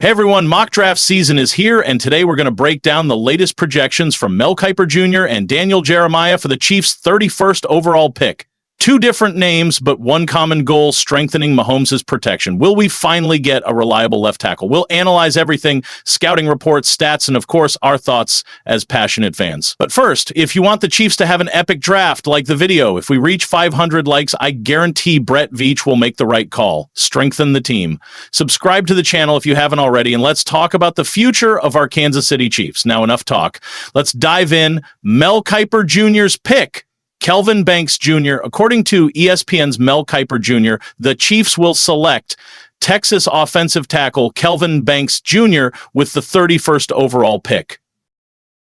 Hey everyone, mock draft season is here, and today we're going to break down the latest projections from Mel Kiper Jr. and Daniel Jeremiah for the Chiefs' 31st overall pick. Two different names, but one common goal, strengthening Mahomes' protection. Will we finally get a reliable left tackle? We'll analyze everything, scouting reports, stats, and of course, our thoughts as passionate fans. But first, if you want the Chiefs to have an epic draft, like the video, if we reach 500 likes, I guarantee Brett Veach will make the right call. Strengthen the team. Subscribe to the channel if you haven't already, and let's talk about the future of our Kansas City Chiefs. Now, enough talk. Let's dive in. Mel Kiper Jr.'s pick. Kelvin Banks Jr. According to ESPN's Mel Kiper Jr., the Chiefs will select Texas offensive tackle Kelvin Banks Jr. with the 31st overall pick.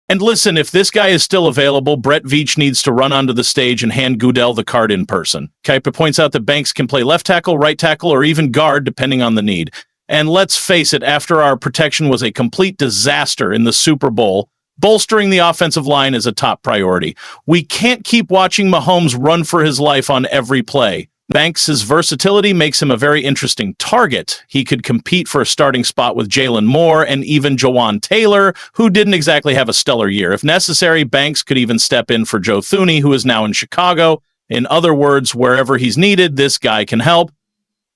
And listen, if this guy is still available, Brett Veach needs to run onto the stage and hand Goodell the card in person. Kiper points out that Banks can play left tackle, right tackle, or even guard, depending on the need. And let's face it, after our protection was a complete disaster in the Super Bowl, bolstering the offensive line is a top priority. We can't keep watching Mahomes run for his life on every play. Banks' versatility makes him a very interesting target. He could compete for a starting spot with Jalen Moore and even Jawan Taylor, who didn't exactly have a stellar year. If necessary, Banks could even step in for Joe Thuney, who is now in Chicago. In other words, wherever he's needed, this guy can help.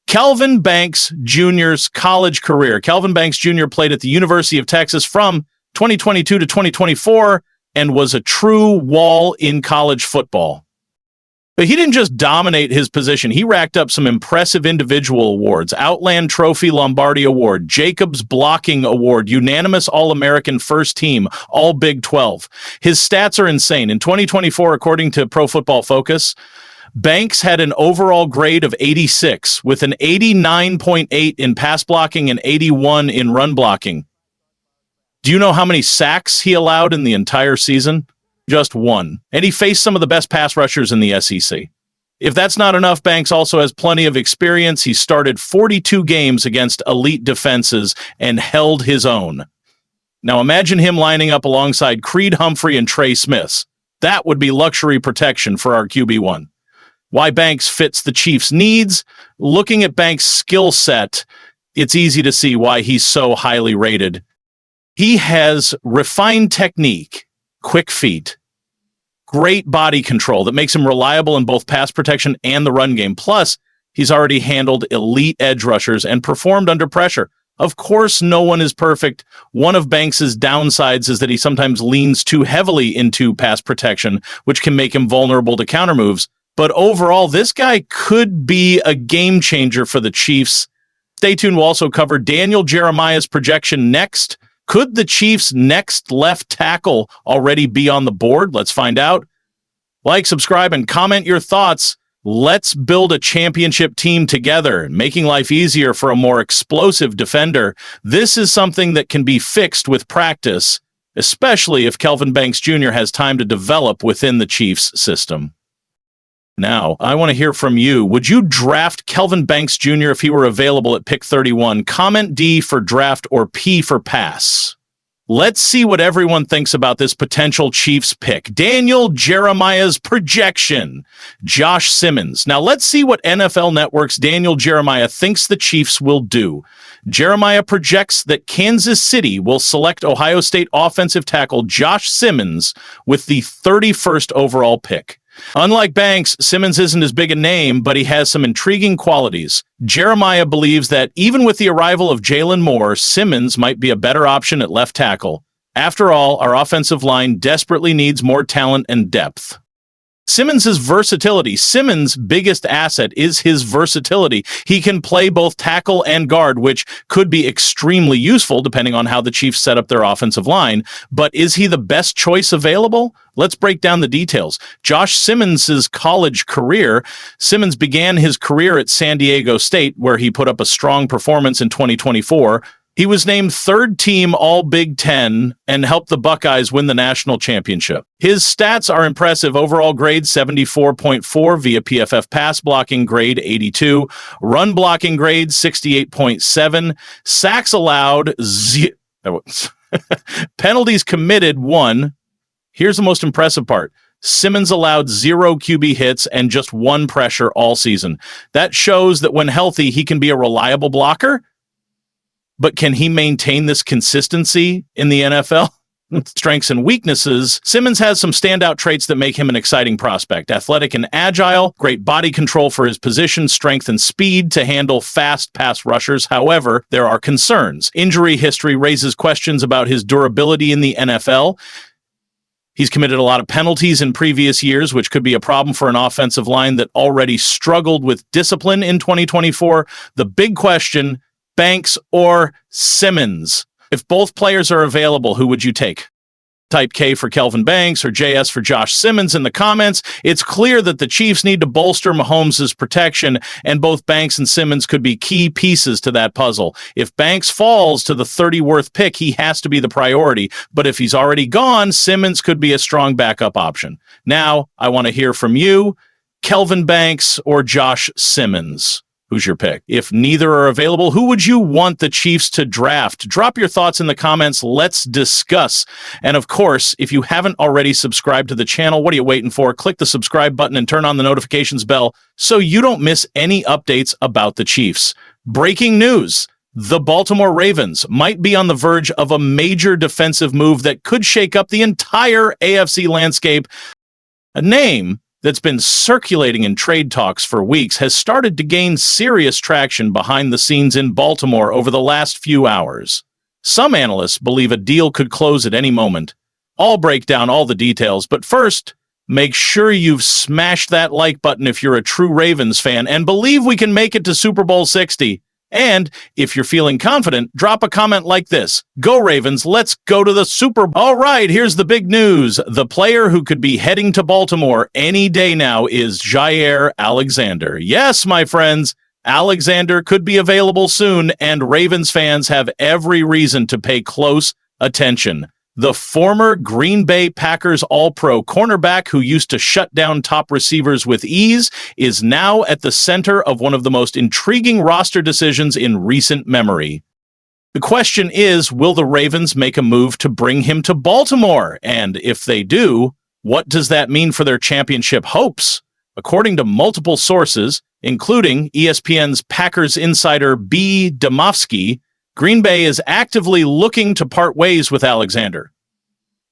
Kelvin Banks Jr.'s college career. Kelvin Banks Jr. played at the University of Texas from 2022 to 2024 and was a true wall in college football. But he didn't just dominate his position. He racked up some impressive individual awards: Outland Trophy Lombardi Award, Jacobs Blocking Award, unanimous All-American First Team, All Big 12. His stats are insane. In 2024, according to Pro Football Focus, Banks had an overall grade of 86 with an 89.8 in pass blocking and 81 in run blocking. Do you know how many sacks he allowed in the entire season? Just one. And he faced some of the best pass rushers in the SEC. If that's not enough, Banks also has plenty of experience. He started 42 games against elite defenses and held his own. Now imagine him lining up alongside Creed Humphrey and Trey Smiths. That would be luxury protection for our QB1. Why Banks fits the Chiefs' needs? Looking at Banks' skill set, it's easy to see why he's so highly rated. He has refined technique, quick feet, great body control that makes him reliable in both pass protection and the run game. Plus, he's already handled elite edge rushers and performed under pressure. Of course, no one is perfect. One of Banks's downsides is that he sometimes leans too heavily into pass protection, which can make him vulnerable to counter moves. But overall, this guy could be a game changer for the Chiefs. Stay tuned. We'll also cover Daniel Jeremiah's projection next. Could the Chiefs' next left tackle already be on the board? Let's find out. Like, subscribe, and comment your thoughts. Let's build a championship team together, making life easier for a more explosive defender. This is something that can be fixed with practice, especially if Kelvin Banks Jr. has time to develop within the Chiefs system. Now, I want to hear from you. Would you draft Kelvin Banks Jr. if he were available at pick 31? Comment D for draft or P for pass. Let's see what everyone thinks about this potential Chiefs pick. Daniel Jeremiah's projection. Josh Simmons. Now, let's see what NFL Network's Daniel Jeremiah thinks the Chiefs will do. Jeremiah projects that Kansas City will select Ohio State offensive tackle Josh Simmons with the 31st overall pick. Unlike Banks, Simmons isn't as big a name, but he has some intriguing qualities. Jeremiah believes that even with the arrival of Jalen Moore, Simmons might be a better option at left tackle. After all, our offensive line desperately needs more talent and depth. Simmons' versatility. Simmons' biggest asset is his versatility. He can play both tackle and guard, which could be extremely useful depending on how the Chiefs set up their offensive line. But is he the best choice available? Let's break down the details. Josh Simmons' college career. Simmons began his career at San Diego State, where he put up a strong performance in 2024. He was named third team All Big Ten and helped the Buckeyes win the national championship. His stats are impressive. Overall grade 74.4 via PFF pass blocking grade 82, run blocking grade 68.7, sacks allowed penalties committed 1. Here's the most impressive part. Simmons allowed 0 QB hits and just 1 pressure all season. That shows that when healthy, he can be a reliable blocker. But can he maintain this consistency in the NFL? Strengths and weaknesses. Simmons has some standout traits that make him an exciting prospect. Athletic and agile, great body control for his position, strength and speed to handle fast pass rushers. However, there are concerns. Injury history raises questions about his durability in the NFL. He's committed a lot of penalties in previous years, which could be a problem for an offensive line that already struggled with discipline in 2024. The big question, Banks or Simmons? If both players are available, who would you take? Type K for Kelvin Banks or JS for Josh Simmons in the comments. It's clear that the Chiefs need to bolster Mahomes' protection, and both Banks and Simmons could be key pieces to that puzzle. If Banks falls to the 30th pick, he has to be the priority. But if he's already gone, Simmons could be a strong backup option. Now, I want to hear from you, Kelvin Banks or Josh Simmons. Who's your pick? If neither are available, who would you want the Chiefs to draft? Drop your thoughts in the comments. Let's discuss. And of course, if you haven't already subscribed to the channel, what are you waiting for? Click the subscribe button and turn on the notifications bell so you don't miss any updates about the Chiefs. Breaking news. The Baltimore Ravens might be on the verge of a major defensive move that could shake up the entire AFC landscape. A name that's been circulating in trade talks for weeks has started to gain serious traction behind the scenes in Baltimore over the last few hours. Some analysts believe a deal could close at any moment. I'll break down all the details, but first, make sure you've smashed that like button if you're a true Ravens fan and believe we can make it to Super Bowl 60. And if you're feeling confident, drop a comment like this. Go Ravens, let's go to the Super Bowl. All right, here's the big news. The player who could be heading to Baltimore any day now is Jaire Alexander. Yes, my friends, Alexander could be available soon, and Ravens fans have every reason to pay close attention. The former Green Bay Packers All-Pro cornerback who used to shut down top receivers with ease is now at the center of one of the most intriguing roster decisions in recent memory. The question is, will the Ravens make a move to bring him to Baltimore? And if they do, what does that mean for their championship hopes? According to multiple sources, including ESPN's Packers insider B. Demovsky, Green Bay is actively looking to part ways with Alexander.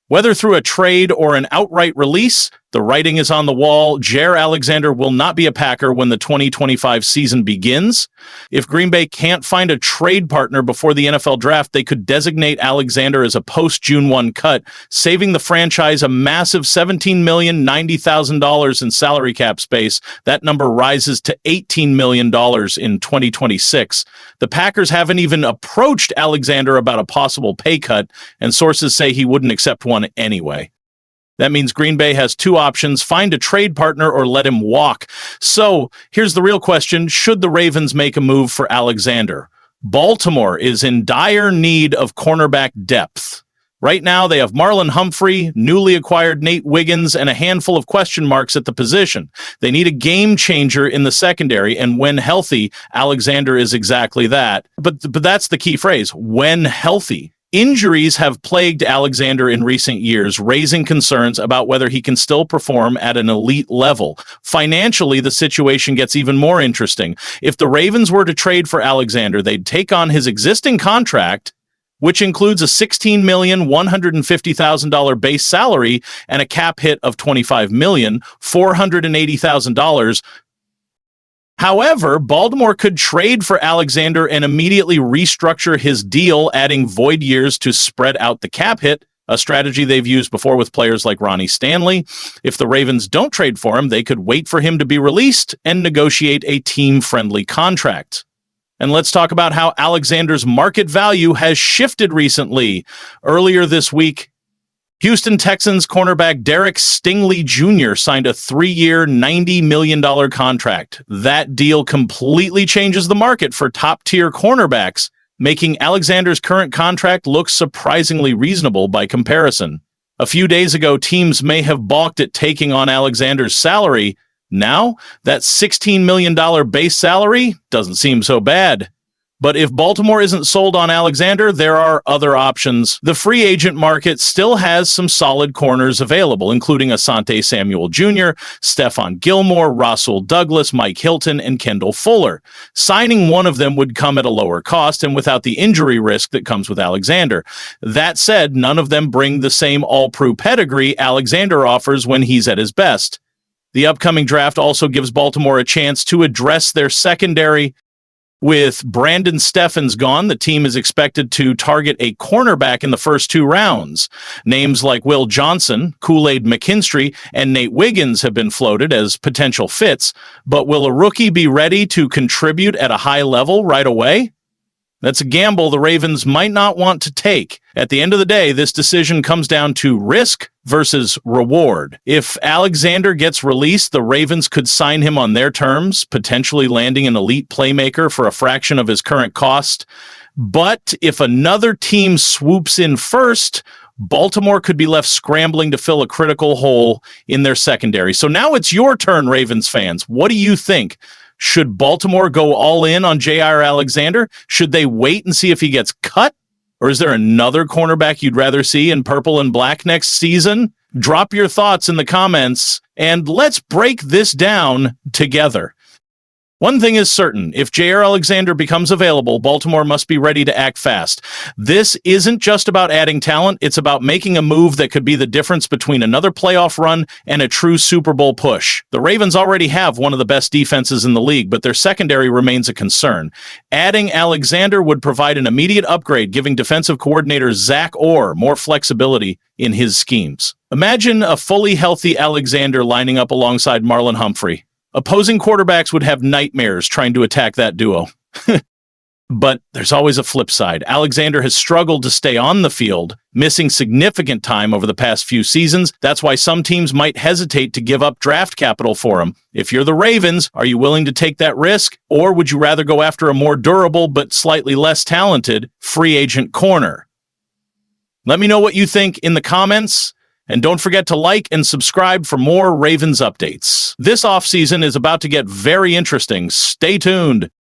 Whether through a trade or an outright release, the writing is on the wall. Jaire Alexander will not be a Packer when the 2025 season begins. If Green Bay can't find a trade partner before the NFL draft, they could designate Alexander as a post-June 1 cut, saving the franchise a massive $17,090,000 in salary cap space. That number rises to $18 million in 2026. The Packers haven't even approached Alexander about a possible pay cut, and sources say he wouldn't accept one anyway. That means Green Bay has two options: find a trade partner or let him walk. So here's the real question. Should the Ravens make a move for Alexander? Baltimore is in dire need of cornerback depth. Right now, they have Marlon Humphrey, newly acquired Nate Wiggins, and a handful of question marks at the position. They need a game changer in the secondary, and when healthy, Alexander is exactly that. But that's the key phrase, when healthy. Injuries have plagued Alexander in recent years, raising concerns about whether he can still perform at an elite level. Financially, the situation gets even more interesting. If the Ravens were to trade for Alexander, they'd take on his existing contract, which includes a $16,150,000 base salary and a cap hit of $25,480,000. However, Baltimore could trade for Alexander and immediately restructure his deal, adding void years to spread out the cap hit, a strategy they've used before with players like Ronnie Stanley. If the Ravens don't trade for him, they could wait for him to be released and negotiate a team-friendly contract. And let's talk about how Alexander's market value has shifted recently. Earlier this week, Houston Texans cornerback Derek Stingley Jr. signed a 3-year, $90 million contract. That deal completely changes the market for top-tier cornerbacks, making Alexander's current contract look surprisingly reasonable by comparison. A few days ago, teams may have balked at taking on Alexander's salary. Now, that $16 million base salary doesn't seem so bad. But if Baltimore isn't sold on Alexander, there are other options. The free agent market still has some solid corners available, including Asante Samuel Jr., Stephon Gilmore, Rasul Douglas, Mike Hilton, and Kendall Fuller. Signing one of them would come at a lower cost and without the injury risk that comes with Alexander. That said, none of them bring the same all-pro pedigree Alexander offers when he's at his best. The upcoming draft also gives Baltimore a chance to address their secondary. With Brandon Steffens gone, the team is expected to target a cornerback in the first 2 rounds. Names like Will Johnson, Kool-Aid McKinstry, and Nate Wiggins have been floated as potential fits, but will a rookie be ready to contribute at a high level right away? That's a gamble the Ravens might not want to take. At the end of the day, this decision comes down to risk versus reward. If Alexander gets released, the Ravens could sign him on their terms, potentially landing an elite playmaker for a fraction of his current cost. But if another team swoops in first, Baltimore could be left scrambling to fill a critical hole in their secondary. So now it's your turn, Ravens fans. What do you think? Should Baltimore go all in on J.R. Alexander? Should they wait and see if he gets cut? Or is there another cornerback you'd rather see in purple and black next season? Drop your thoughts in the comments, and let's break this down together. One thing is certain, if J.R. Alexander becomes available, Baltimore must be ready to act fast. This isn't just about adding talent, it's about making a move that could be the difference between another playoff run and a true Super Bowl push. The Ravens already have one of the best defenses in the league, but their secondary remains a concern. Adding Alexander would provide an immediate upgrade, giving defensive coordinator Zach Orr more flexibility in his schemes. Imagine a fully healthy Alexander lining up alongside Marlon Humphrey. Opposing quarterbacks would have nightmares trying to attack that duo. But there's always a flip side. Alexander has struggled to stay on the field, missing significant time over the past few seasons. That's why some teams might hesitate to give up draft capital for him. If you're the Ravens, are you willing to take that risk? Or would you rather go after a more durable but slightly less talented free agent corner? Let me know what you think in the comments. And don't forget to like and subscribe for more Ravens updates. This offseason is about to get very interesting. Stay tuned.